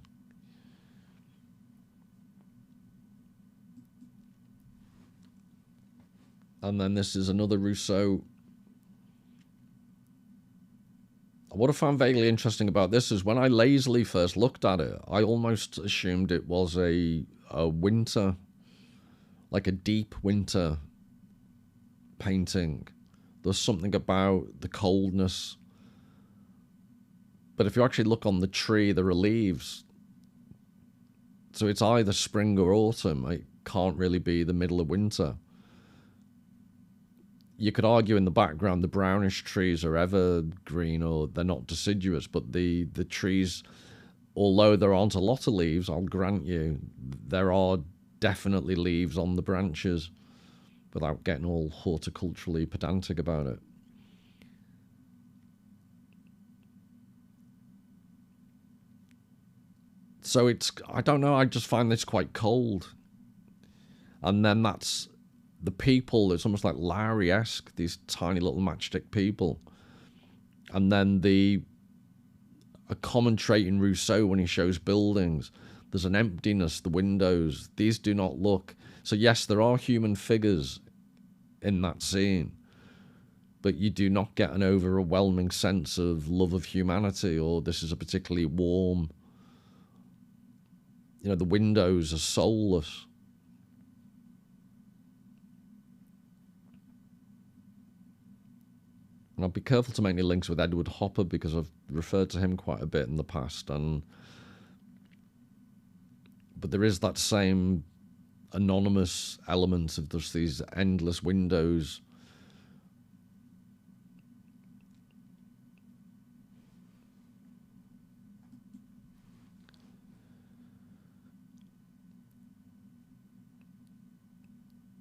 And then this is another Rousseau. What I found vaguely interesting about this is when I lazily first looked at it, I almost assumed it was a winter, like a deep winter painting. There's something about the coldness. But if you actually look on the tree, there are leaves. So it's either spring or autumn. It can't really be the middle of winter. You could argue in the background the brownish trees are evergreen or they're not deciduous, but the trees, although there aren't a lot of leaves, I'll grant you, there are definitely leaves on the branches, without getting all horticulturally pedantic about it. So it's, I don't know, I just find this quite cold. And then that's the people, it's almost like Lowry-esque, these tiny little matchstick people. And then a common trait in Rousseau when he shows buildings, there's an emptiness, the windows, these do not look. So yes, there are human figures in that scene, but you do not get an overwhelming sense of love of humanity, or this is a particularly warm, you know, the windows are soulless. And I'll be careful to make any links with Edward Hopper because I've referred to him quite a bit in the past. But there is that same anonymous element of just these endless windows.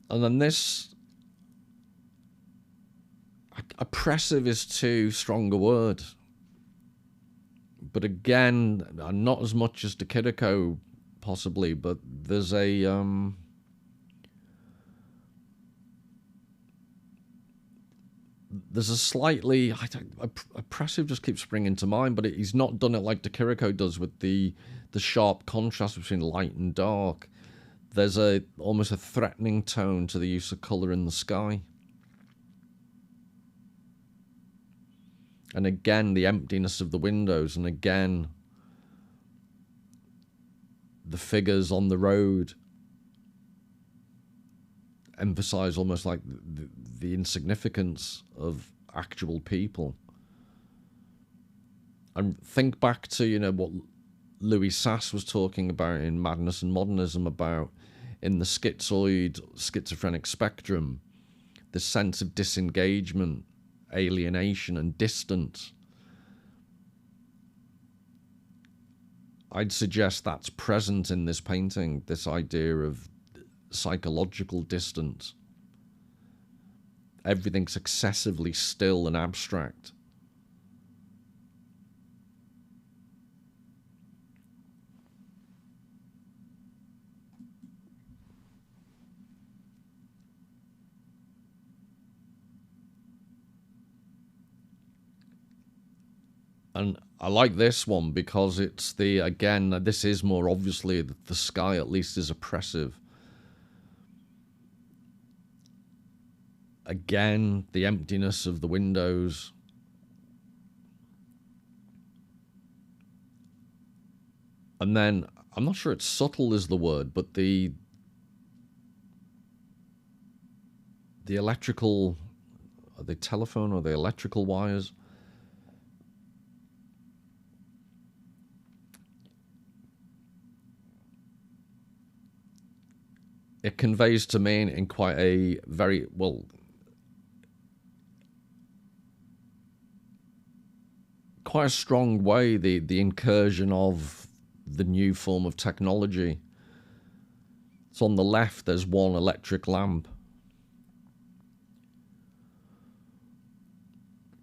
And then this, oppressive is too strong a word. But again, not as much as De Chirico, possibly, but there's a slightly, oppressive just keeps springing to mind, but he's not done it like De Chirico does with the sharp contrast between light and dark. There's almost a threatening tone to the use of colour in the sky. And again, the emptiness of the windows, and again, the figures on the road emphasize almost like the insignificance of actual people. And think back to, you know, what Louis Sass was talking about in Madness and Modernism, about in the schizoid, schizophrenic spectrum, the sense of disengagement, alienation and distance. I'd suggest that's present in this painting, this idea of psychological distance. Everything's excessively still and abstract. And I like this one because it's the, again, this is more obviously the sky at least is oppressive. Again, the emptiness of the windows. And then, I'm not sure it's subtle is the word, but the electrical, the telephone or the electrical wires. It conveys to me in quite a very, well, quite a strong way, the incursion of the new form of technology. So on the left, there's one electric lamp.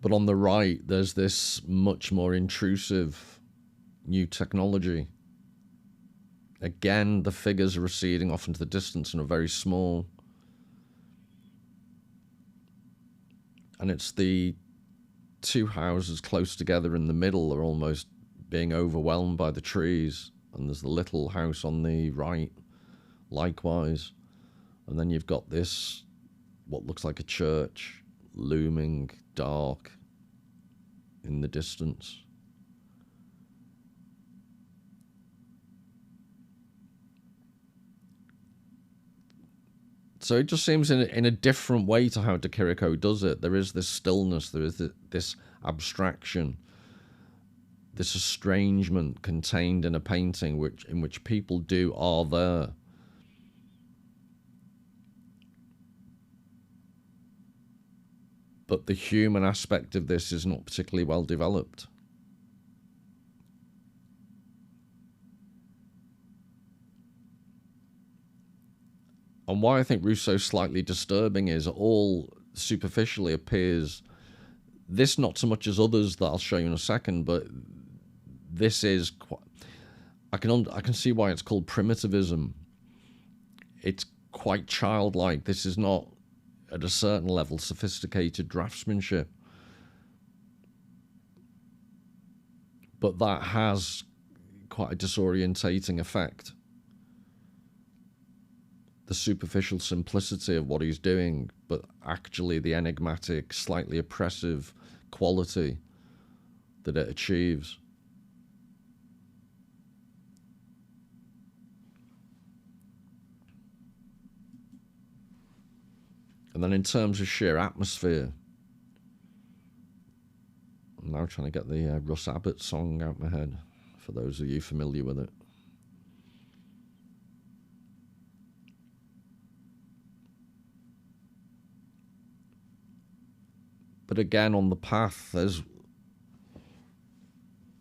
But on the right, there's this much more intrusive new technology. Again, the figures are receding off into the distance and are very small. And it's the two houses close together in the middle are almost being overwhelmed by the trees. And there's the little house on the right, likewise. And then you've got this, what looks like a church, looming dark in the distance. So it just seems in a different way to how Chirico does it. There is this stillness, there is this abstraction, this estrangement contained in a painting in which people are there. But the human aspect of this is not particularly well developed. And why I think Rousseau's slightly disturbing is all superficially appears, this not so much as others that I'll show you in a second, but this is quite, I can see why it's called primitivism. It's quite childlike. This is not, at a certain level, sophisticated draftsmanship. But that has quite a disorientating effect. The superficial simplicity of what he's doing, but actually the enigmatic, slightly oppressive quality that it achieves. And then in terms of sheer atmosphere, I'm now trying to get the Russ Abbott song out my head, for those of you familiar with it. But again, on the path, there's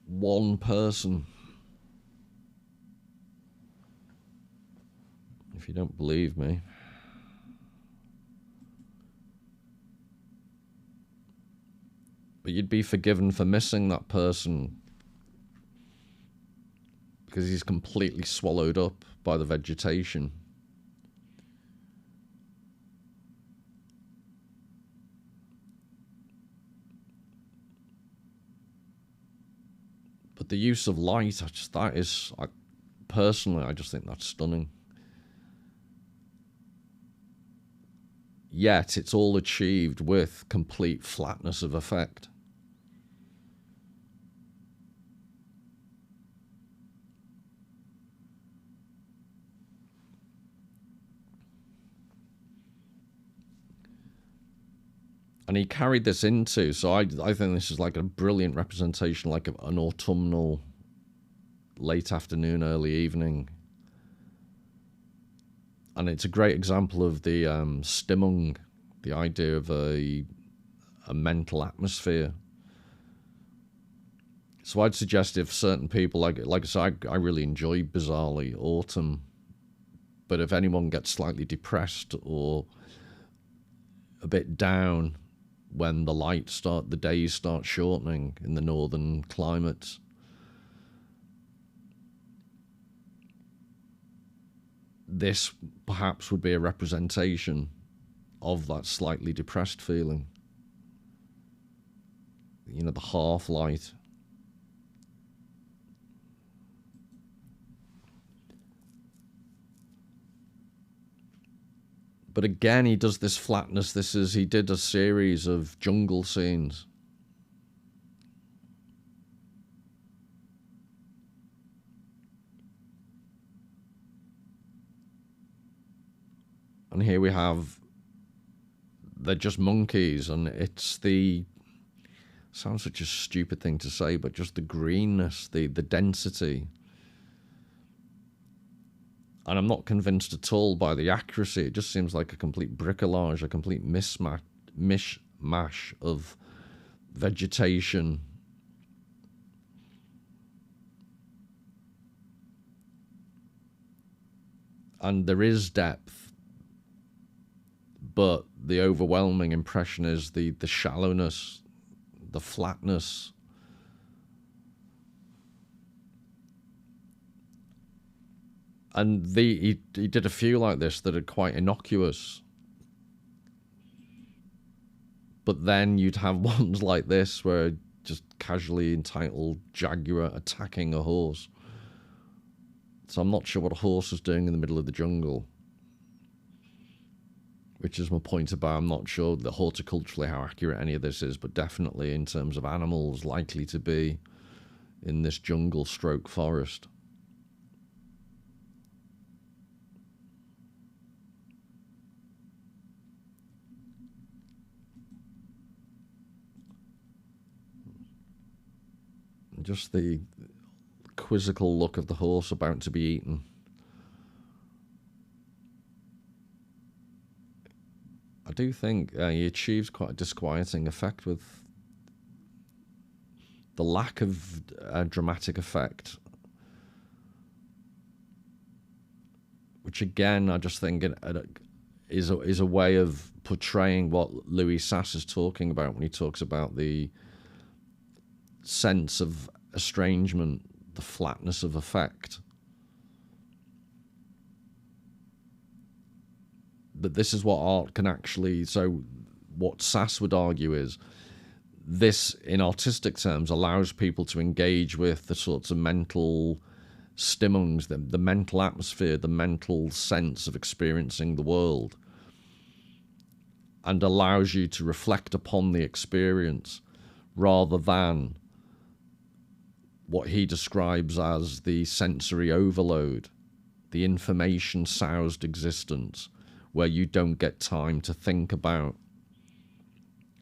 one person. If you don't believe me, but you'd be forgiven for missing that person because he's completely swallowed up by the vegetation. But the use of light, personally, I just think that's stunning. Yet it's all achieved with complete flatness of effect. And he carried this into, so I think this is like a brilliant representation, like an autumnal, late afternoon, early evening. And it's a great example of the Stimmung, the idea of a mental atmosphere. So I'd suggest if certain people, like I said, I really enjoy, bizarrely, autumn. But if anyone gets slightly depressed or a bit down when the days start shortening in the northern climates, this perhaps would be a representation of that slightly depressed feeling. You know, the half light But again, he does this flatness. He did a series of jungle scenes. And here we have, they're just monkeys, and it's the, sounds such a stupid thing to say, but just the greenness, the density. And I'm not convinced at all by the accuracy. It just seems like a complete bricolage, a complete mishmash of vegetation. And there is depth, but the overwhelming impression is the shallowness, the flatness. And he did a few like this that are quite innocuous. But then you'd have ones like this where just casually entitled Jaguar attacking a horse. So I'm not sure what a horse was doing in the middle of the jungle. Which is my point about, I'm not sure that horticulturally how accurate any of this is, but definitely in terms of animals likely to be in this jungle stroke forest. Just the quizzical look of the horse about to be eaten. I do think he achieves quite a disquieting effect with the lack of dramatic effect, which again I just think is a way of portraying what Louis Sass is talking about when he talks about the sense of estrangement, the flatness of effect. But this is what art can actually, so what Sass would argue is this, in artistic terms, allows people to engage with the sorts of mental stimmings, the mental atmosphere, the mental sense of experiencing the world, and allows you to reflect upon the experience rather than what he describes as the sensory overload, the information-soused existence, where you don't get time to think about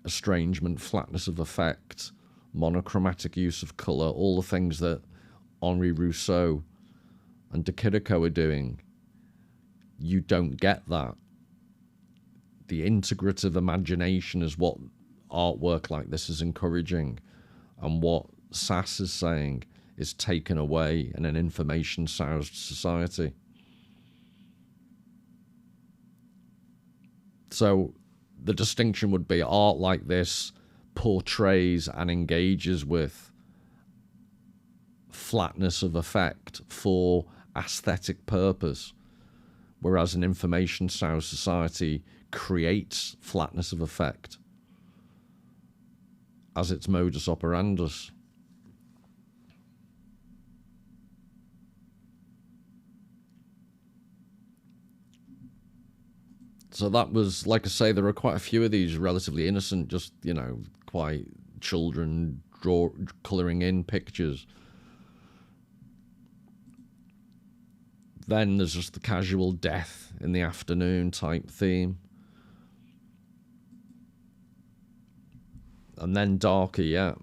estrangement, flatness of effect, monochromatic use of colour, all the things that Henri Rousseau and de Chirico are doing. You don't get that. The integrative imagination is what artwork like this is encouraging, and what Sass is saying is taken away in an information-soused society. So the distinction would be art like this portrays and engages with flatness of effect for aesthetic purpose, whereas an information-soused society creates flatness of effect as its modus operandus. So that was, like I say, there are quite a few of these relatively innocent, just, you know, quite children colouring in pictures. Then there's just the casual death in the afternoon type theme. And then darker, yeah.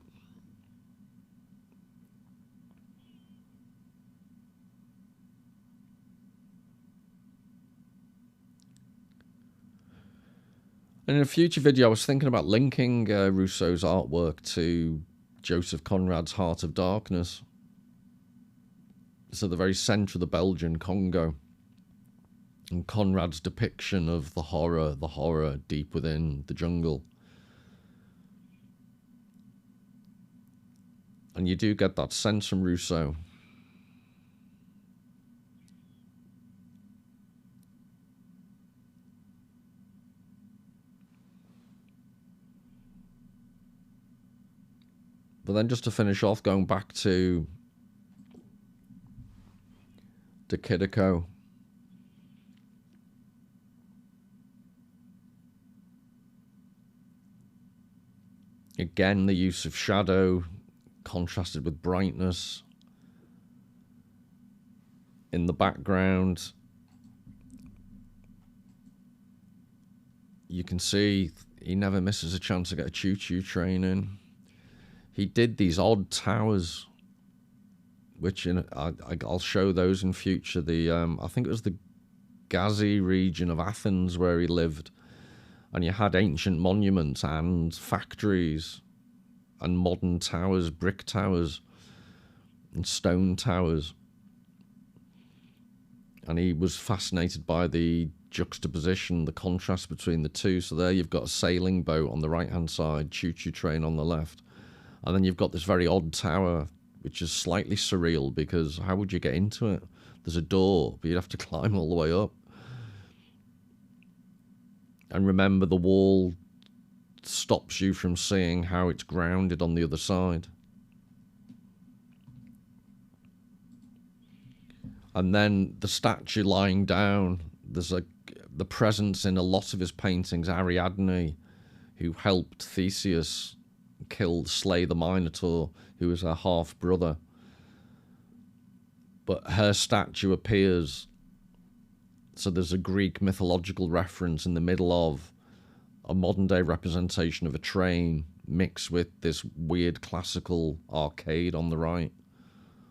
And in a future video, I was thinking about linking Rousseau's artwork to Joseph Conrad's Heart of Darkness. It's at the very centre of the Belgian Congo. And Conrad's depiction of the horror deep within the jungle. And you do get that sense from Rousseau. But then just to finish off, going back to de Chirico. Again, the use of shadow contrasted with brightness in the background. You can see he never misses a chance to get a choo-choo train in. He did these odd towers, which I'll show those in future. I think it was the Gazi region of Athens where he lived, and you had ancient monuments and factories and modern towers, brick towers and stone towers. And he was fascinated by the juxtaposition, the contrast between the two. So there you've got a sailing boat on the right-hand side, choo-choo train on the left. And then you've got this very odd tower, which is slightly surreal because how would you get into it? There's a door, but you'd have to climb all the way up. And remember, the wall stops you from seeing how it's grounded on the other side. And then the statue lying down, there's the presence in a lot of his paintings, Ariadne, who helped Theseus slay the Minotaur, who was her half-brother. But her statue appears, so there's a Greek mythological reference in the middle of a modern-day representation of a train mixed with this weird classical arcade on the right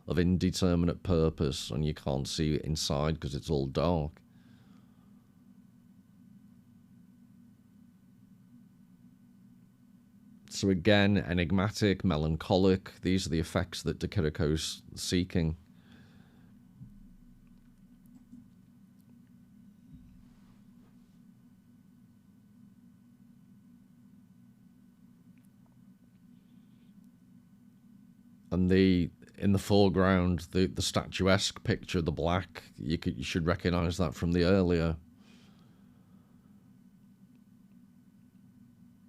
of indeterminate purpose, and you can't see inside because it's all dark. So again, enigmatic, melancholic, these are the effects that De Chirico's seeking. And in the foreground, the statuesque picture, the black, you should recognize that from the earlier.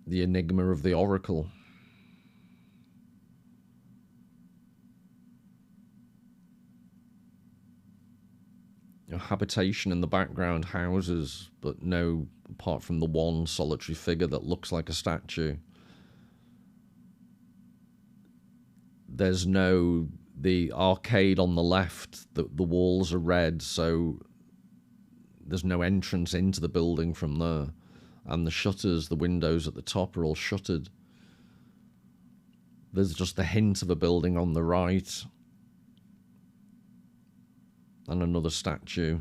The enigma of the oracle. Habitation in the background, houses, but no, apart from the one solitary figure that looks like a statue. There's no, the arcade on the left, the walls are red, so there's no entrance into the building from there. And the shutters, the windows at the top are all shuttered. There's just the hint of a building on the right. And another statue.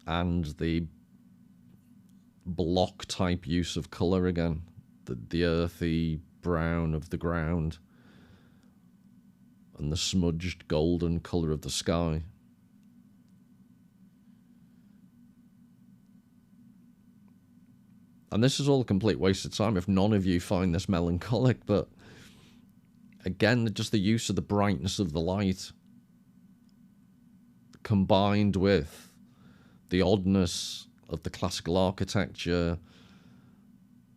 And the block type use of colour again. The earthy brown of the ground. And the smudged golden colour of the sky. And this is all a complete waste of time if none of you find this melancholic, but again, just the use of the brightness of the light combined with the oddness of the classical architecture,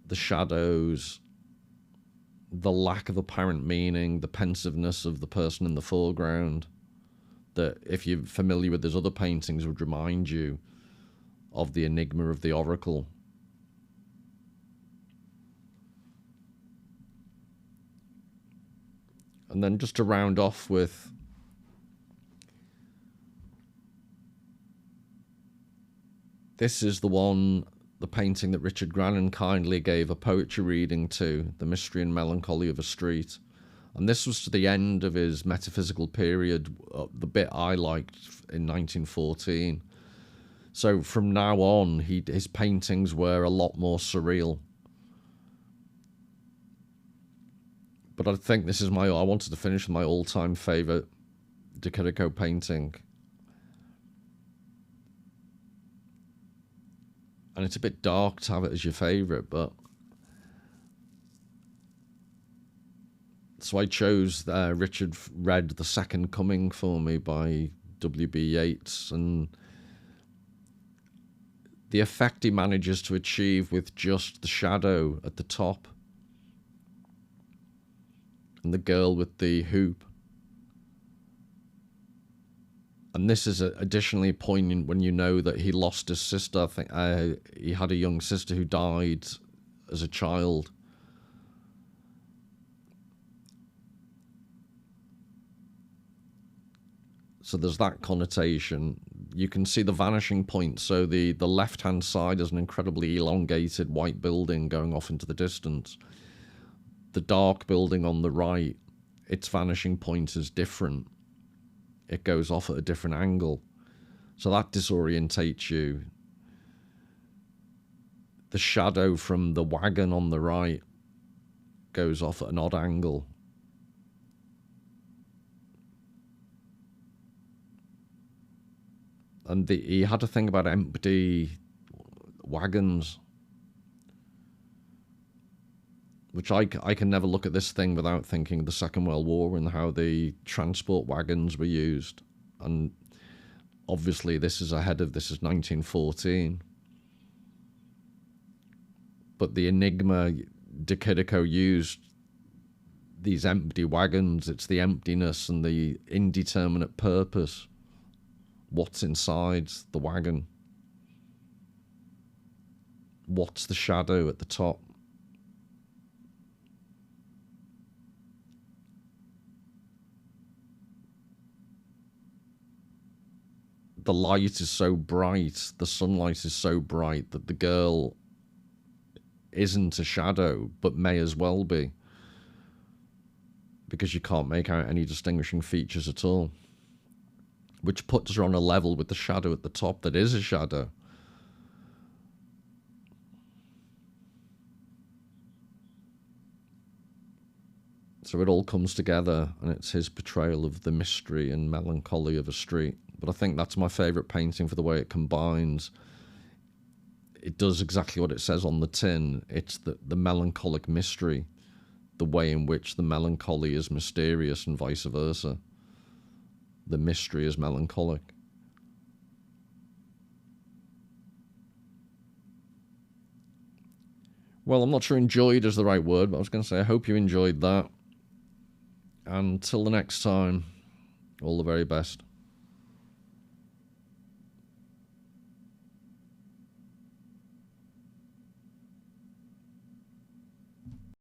the shadows, the lack of apparent meaning, the pensiveness of the person in the foreground, that if you're familiar with his other paintings would remind you of the enigma of the oracle. And then just to round off with this is the painting that Richard Grannon kindly gave a poetry reading to, The Mystery and Melancholy of a Street. And this was to the end of his metaphysical period, the bit I liked in 1914. So from now on, his paintings were a lot more surreal. But I think this is I wanted to finish with my all-time favourite De Chirico painting. And it's a bit dark to have it as your favourite, but... So I chose Richard read The Second Coming for me by W.B. Yeats, and the effect he manages to achieve with just the shadow at the top and the girl with the hoop, And this is additionally poignant when you know that he lost his sister. I think he had a young sister who died as a child. So there's that connotation. You can see the vanishing point. So the left-hand side is an incredibly elongated white building going off into the distance. The dark building on the right, its vanishing point is different. It goes off at a different angle. So that disorientates you. The shadow from the wagon on the right goes off at an odd angle. And he had to think about empty wagons, which I can never look at this thing without thinking of the Second World War and how the transport wagons were used. And obviously this is 1914. But the enigma de Chirico used these empty wagons. It's the emptiness and the indeterminate purpose. What's inside the wagon? What's the shadow at the top? The light is so bright, the sunlight is so bright that the girl isn't a shadow, but may as well be, because you can't make out any distinguishing features at all, which puts her on a level with the shadow at the top that is a shadow. So it all comes together, and it's his portrayal of the mystery and melancholy of a street. But I think that's my favourite painting for the way it combines. It does exactly what it says on the tin. It's the melancholic mystery, the way in which the melancholy is mysterious and vice versa. The mystery is melancholic. Well, I'm not sure enjoyed is the right word, but I was going to say I hope you enjoyed that. Until the next time, all the very best.